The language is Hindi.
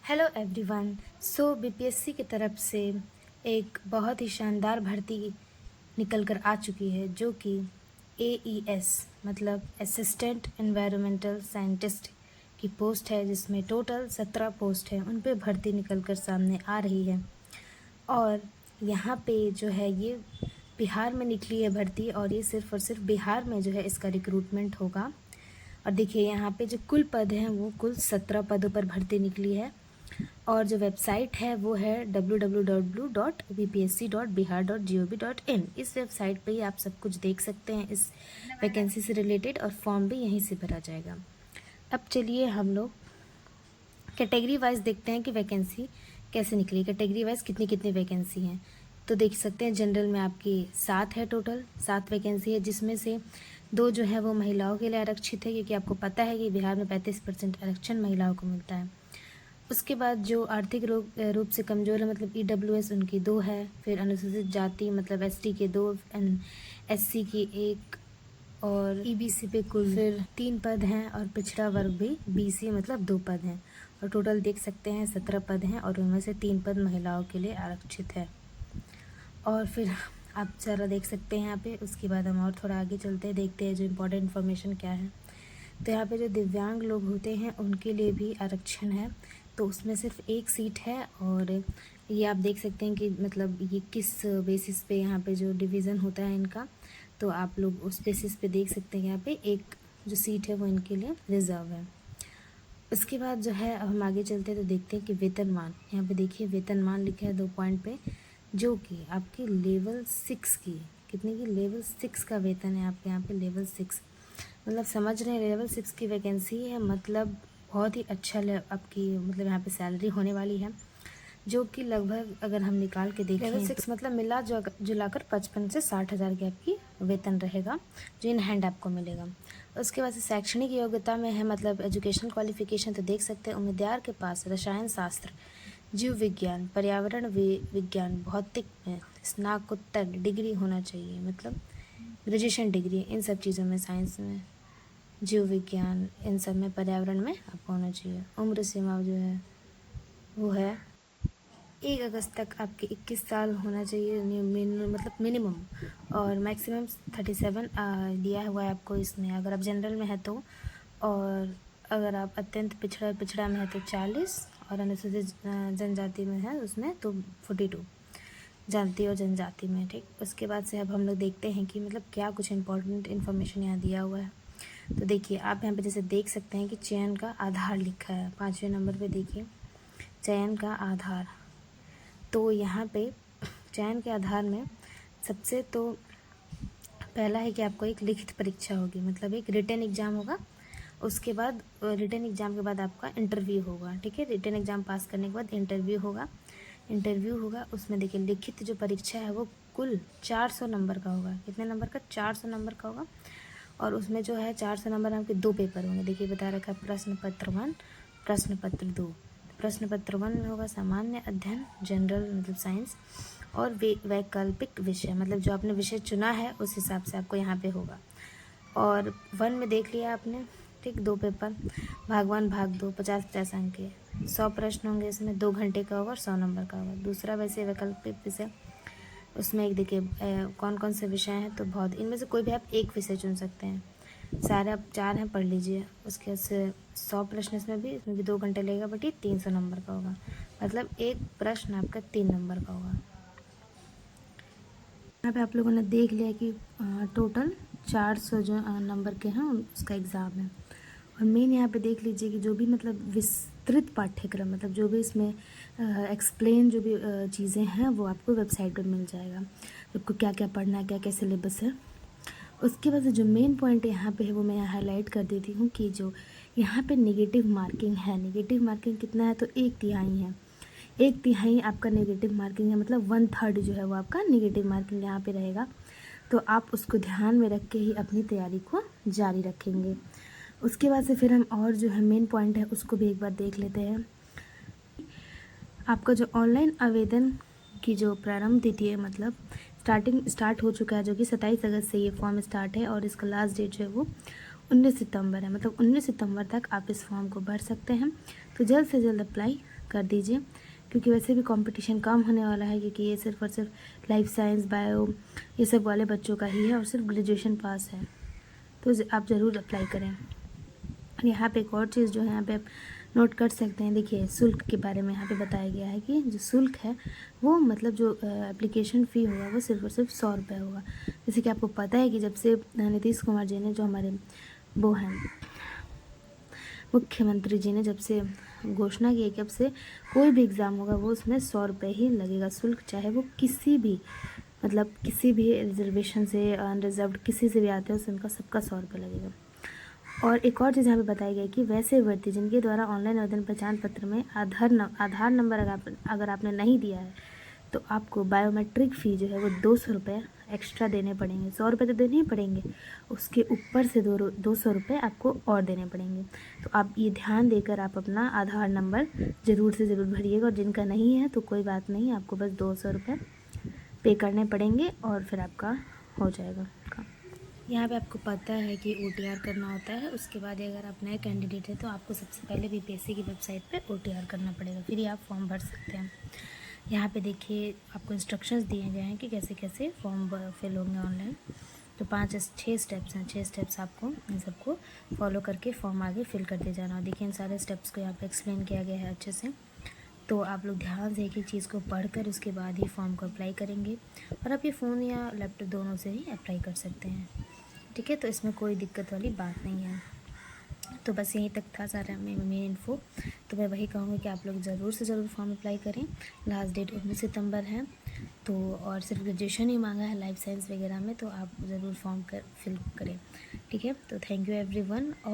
Hello everyone. सो बीपीएससी की तरफ से एक बहुत ही शानदार भर्ती निकल कर आ चुकी है जो कि AES मतलब असिस्टेंट एनवायरमेंटल साइंटिस्ट की पोस्ट है, जिसमें टोटल 17 पोस्ट है। उन पे भर्ती निकल कर सामने आ रही है और यहाँ पे जो है ये बिहार में निकली है भर्ती, और ये सिर्फ और सिर्फ बिहार में जो है इसका रिक्रूटमेंट होगा। और देखिए यहाँ पे जो कुल पद हैं वो कुल 17 पदों पर भर्ती निकली है, और जो वेबसाइट है वो है www.bpsc.bihar.gov.in। इस वेबसाइट पे ही आप सब कुछ देख सकते हैं इस वैकेंसी से रिलेटेड, और फॉर्म भी यहीं से भरा जाएगा। अब चलिए हम लोग कैटेगरी वाइज देखते हैं कि वैकेंसी कैसे निकली, कैटेगरी वाइज कितनी कितनी वैकेंसी हैं। तो देख सकते हैं जनरल में आपकी 7 है, टोटल 7 वैकेंसी है, जिसमें से 2 जो है वो महिलाओं के लिए आरक्षित है, क्योंकि आपको पता है कि बिहार में 35% आरक्षण महिलाओं को मिलता है। उसके बाद जो आर्थिक रूप से कमज़ोर है मतलब EWS, उनकी 2 है। फिर अनुसूचित जाति मतलब ST के 2, SC की 1, और EBC पे कुल फिर 3 पद हैं, और पिछड़ा वर्ग भी BC मतलब 2 पद हैं। और टोटल देख सकते हैं 17 पद हैं, और उनमें से 3 पद महिलाओं के लिए आरक्षित है। और फिर आप ज़रा देख सकते हैं यहाँ पे। उसके बाद हम और थोड़ा आगे चलते हैं, देखते हैं जो इम्पोर्टेंट इन्फॉर्मेशन क्या है। तो यहाँ पे जो दिव्यांग लोग होते हैं उनके लिए भी आरक्षण है, तो उसमें सिर्फ 1 सीट है। और ये आप देख सकते हैं कि मतलब ये किस बेसिस पे यहाँ पे जो डिवीज़न होता है इनका, तो आप लोग उस बेसिस पे देख सकते हैं। यहाँ पे एक जो सीट है वो इनके लिए रिजर्व है। उसके बाद जो है अब हम आगे चलते हैं तो देखते हैं कि वेतनमान। यहाँ पे देखिए वेतनमान लिखा है 2 पॉइंट पे, जो कि आपके लेवल 6 की, कितने की, लेवल 6 का वेतन है आपके यहाँ पे। लेवल 6 मतलब समझ रहे हैं, लेवल 6 की वैकेंसी है, मतलब बहुत ही अच्छा आपकी मतलब यहाँ पे सैलरी होने वाली है, जो कि लगभग अगर हम निकाल के देखें लेवल 6 मतलब मिला जुलाकर 55 से 60 हज़ार की आपकी वेतन रहेगा, जो इन हैंड आपको मिलेगा। उसके बाद से शैक्षणिक योग्यता में है मतलब एजुकेशन क्वालिफिकेशन, तो देख सकते हैं उम्मीदवार के पास रसायन शास्त्र, जीव विज्ञान, पर्यावरण विज्ञान, भौतिक में स्नातकोत्तर डिग्री होना चाहिए, मतलब ग्रेजुएशन डिग्री इन सब चीज़ों में, साइंस में, जीव विज्ञान, इन सब में, पर्यावरण में आपको होना चाहिए। उम्र सीमा जो है वो है 1 अगस्त तक आपके 21 साल होना चाहिए, मतलब मिनिमम, और मैक्सिमम 37 दिया हुआ है आपको इसमें, अगर आप जनरल में है तो। और अगर आप अत्यंत पिछड़ा में है तो 40, और अनुसूचित जनजाति में है उसमें तो 42 जाति और जनजाति में, ठीक। उसके बाद से अब हम लोग देखते हैं कि मतलब क्या कुछ इंपॉर्टेंट इन्फॉर्मेशन यहाँ दिया हुआ है। तो देखिए आप यहाँ पे जैसे देख सकते हैं कि चयन का आधार लिखा है 5वें नंबर पे, देखिए चयन का आधार। तो यहाँ पे चयन के आधार में सबसे तो पहला है कि आपको एक लिखित परीक्षा होगी, मतलब एक रिटन एग्ज़ाम होगा। उसके बाद रिटन एग्ज़ाम के बाद आपका इंटरव्यू होगा, ठीक है। रिटन एग्ज़ाम पास करने के बाद इंटरव्यू होगा। उसमें देखिए लिखित जो परीक्षा है वो कुल 400 नंबर का होगा। कितने नंबर का? 400 नंबर का होगा। और उसमें जो है 400 नंबर आपके 2 पेपर होंगे। देखिए बता रखा है प्रश्न पत्र 1, प्रश्न पत्र 2। प्रश्न पत्र 1 में होगा सामान्य अध्ययन, जनरल मतलब साइंस, और वैकल्पिक विषय मतलब जो आपने विषय चुना है उस हिसाब से आपको यहाँ पे होगा। और 1 में देख लिया आपने, ठीक, 2 पेपर, भाग 1 भाग 2, 50-50 अंक के 100 प्रश्न होंगे इसमें, 2 घंटे का होगा और 100 नंबर का होगा। दूसरा वैसे वैकल्पिक विषय, उसमें एक देखिए कौन कौन से विषय हैं, तो बहुत, इनमें से कोई भी आप एक विषय चुन सकते हैं। सारे आप 4 हैं, पढ़ लीजिए। उसके बाद से 100 प्रश्न इसमें भी 2 घंटे लगेगा, बट ये 300 नंबर का होगा, मतलब एक प्रश्न आपका 3 नंबर का होगा। यहाँ पे आप लोगों ने देख लिया कि टोटल 400 जो नंबर के हैं उसका एग्ज़ाम है। और मेन यहाँ पे देख लीजिए कि जो भी मतलब विस्तृत पाठ्यक्रम, मतलब जो भी इसमें एक्सप्लेन जो भी चीज़ें हैं वो आपको वेबसाइट पर मिल जाएगा, आपको क्या क्या पढ़ना है, क्या क्या सिलेबस है। उसके बाद जो मेन पॉइंट यहाँ पे है वो मैं हाईलाइट कर देती हूँ कि जो यहाँ पे नेगेटिव मार्किंग है, नेगेटिव मार्किंग कितना है, तो 1/3 है। 1/3 आपका नेगेटिव मार्किंग है, मतलब 1/3 जो है वो आपका नेगेटिव मार्किंग यहाँ पे रहेगा। तो आप उसको ध्यान में रख के ही अपनी तैयारी को जारी रखेंगे। उसके बाद से फिर हम और जो है मेन पॉइंट है उसको भी एक बार देख लेते हैं। आपका जो ऑनलाइन आवेदन की जो प्रारंभ तिथि है, मतलब स्टार्ट हो चुका है, जो कि 27 अगस्त से ये फॉर्म स्टार्ट है, और इसका लास्ट डेट जो है वो 19 सितंबर है, मतलब 19 सितंबर तक आप इस फॉर्म को भर सकते हैं। तो जल्द से जल्द अप्लाई कर दीजिए, क्योंकि वैसे भी कंपटीशन कम होने वाला है, क्योंकि ये सिर्फ और सिर्फ लाइफ साइंस, बायो, ये सब वाले बच्चों का ही है और सिर्फ ग्रेजुएशन पास है, तो आप ज़रूर अप्लाई करें। यहाँ पे एक और चीज़ जो है यहाँ पे आप नोट कर सकते हैं, देखिए शुल्क के बारे में यहाँ पे बताया गया है कि जो शुल्क है वो मतलब जो एप्लीकेशन फ़ी होगा वो सिर्फ और सिर्फ 100 रुपये होगा। जैसे कि आपको पता है कि जब से नीतीश कुमार जी ने, जो हमारे वो हैं मुख्यमंत्री जी ने, जब से घोषणा की है कि अब से कोई भी एग्ज़ाम होगा वो उसमें 100 रुपये ही लगेगा शुल्क, चाहे वो किसी भी मतलब किसी भी रिजर्वेशन से, अनरिजर्व्ड किसी से भी आते हैं, उससे उनका सबका 100 रुपये लगेगा। और एक और चीज़ यहाँ पे बताई गई कि वैसे व्यक्ति जिनके द्वारा ऑनलाइन आवेदन पहचान पत्र में आधार नंबर अगर आपने नहीं दिया है, तो आपको बायोमेट्रिक फ़ी जो है वो 200 रुपये एक्स्ट्रा देने पड़ेंगे। 100 रुपये तो देने ही पड़ेंगे, उसके ऊपर से 200 रुपये आपको और देने पड़ेंगे। तो आप ये ध्यान देकर आप अपना आधार नंबर ज़रूर से ज़रूर भरिएगा, और जिनका नहीं है तो कोई बात नहीं, आपको बस 200 रुपये पे करने पड़ेंगे और फिर आपका हो जाएगा काम। यहाँ पे आपको पता है कि OTR करना होता है, उसके बाद अगर आप नए कैंडिडेट हैं तो आपको सबसे पहले BPSC की वेबसाइट पे OTR करना पड़ेगा, फिर ही आप फॉर्म भर सकते हैं। यहाँ पे देखिए आपको इंस्ट्रक्शंस दिए गए हैं कि कैसे कैसे फॉर्म फिल होंगे ऑनलाइन। तो 6 स्टेप्स हैं, 6 स्टेप्स आपको इन सबको फॉलो करके फॉर्म आगे फिल करते जाना। देखिए इन सारे स्टेप्स को यहाँ पे एक्सप्लेन किया गया है अच्छे से, तो आप लोग ध्यान से एक एक चीज़ को पढ़कर उसके बाद ही फॉर्म को अप्लाई करेंगे, और आप ये फ़ोन या लैपटॉप दोनों से ही अप्लाई कर सकते हैं, ठीक है। तो इसमें कोई दिक्कत वाली बात नहीं है। तो बस यहीं तक था सारा मेन इन्फो। तो मैं वही कहूँगी कि आप लोग ज़रूर से ज़रूर फॉर्म अप्लाई करें। लास्ट डेट 19 सितंबर है, तो और सिर्फ ग्रेजुएशन ही मांगा है लाइफ साइंस वगैरह में, तो आप ज़रूर फॉर्म फिल करें, ठीक है। तो थैंक यू एवरीवन। और